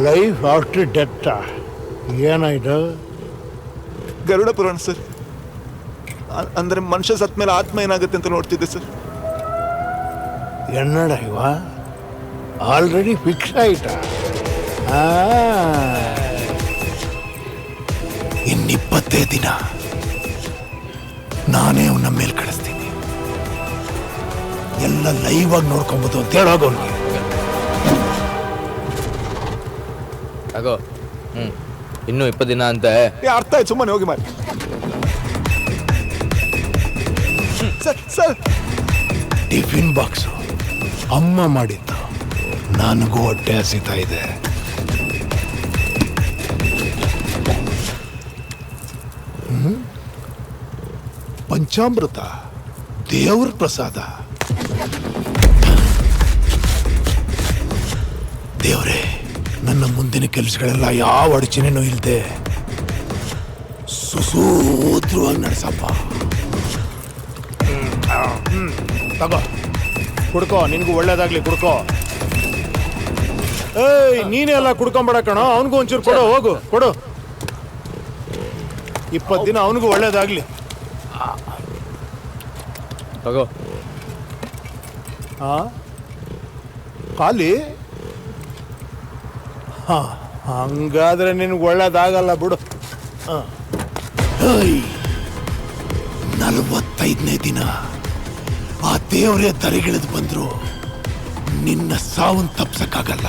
Life after death ಏನಾಯ್ತು? ಗರುಡ ಪುರಾಣ sir. ಅಂದ್ರೆ ಮನುಷ್ಯ ಸತ್ ಮೇಲೆ ಆತ್ಮ ಏನಾಗುತ್ತೆ ಅಂತ ನೋಡ್ತಿದ್ದೆ ಸರ್. ಎನ್ನಡ ಇವ ಆಲ್ರೆಡಿ ಫಿಕ್ಸ್ ಆಯ್ತಾ? ಇನ್ನು20 ದಿನ ನಾನೇ ಅವನ ಮೇಲೆ ಕಳಿಸ್ತೀನಿ. ಎಲ್ಲ ಲೈವ್ ಆಗಿ ನೋಡ್ಕೊಬೋದು ಅಂತ ಹೇಳೋಗೋನ್ಗೆ. ಆಗೋ ಇನ್ನೂ 20 ದಿನ ಅಂತೆ. ಅರ್ಥ ಆಯ್ತು, ಸುಮ್ಮನೆ ಹೋಗಿ ಮಾಡಿ. ಸರ್ ಟಿಫಿನ್ ಬಾಕ್ಸು ಅಮ್ಮ ಮಾಡಿದ್ದು ನನಗೂ ಹೊಟ್ಟೆ ಹಸಿತಾ ಇದೆ. ಪಂಚಾಮೃತ ದೇವ್ರ ಪ್ರಸಾದ. ದೇವ್ರೇ, ನನ್ನ ಮುಂದಿನ ಕೆಲಸಗಳೆಲ್ಲ ಯಾವ ಅಡಚಣೆನೂ ಇಲ್ಲದೆ ಸುಸೂತ್ರವಾಗಿ ನಡೆಸಪ್ಪ. ತಗೋ ಕುಡ್ಕೋ, ನಿನಗೂ ಒಳ್ಳೇದಾಗ್ಲಿ, ಕುಡ್ಕೋ. ಏಯ್, ನೀನೇ ಎಲ್ಲ ಕುಡ್ಕೊಂಬೇಡ ಕಣೋ, ಅವನಿಗೂ ಒಂಚೂರು ಕೊಡು, ಹೋಗು ಕೊಡು. 20 ದಿನ ಅವನಿಗೂ ಒಳ್ಳೇದಾಗ್ಲಿ. ತಗೋ. ಖಾಲಿ? ಹಂಗಾದ್ರೆ ನಿನ್ಗೆ ಒಳ್ಳೇದಾಗಲ್ಲ ಬಿಡು. 45ನೇ ದಿನ ಆ ದೇವರೇ ತಲೆಗಿಳಿದು ಬಂದ್ರು ನಿನ್ನ ಸಾವನ್ ತಪ್ಸಕ್ಕಾಗಲ್ಲ.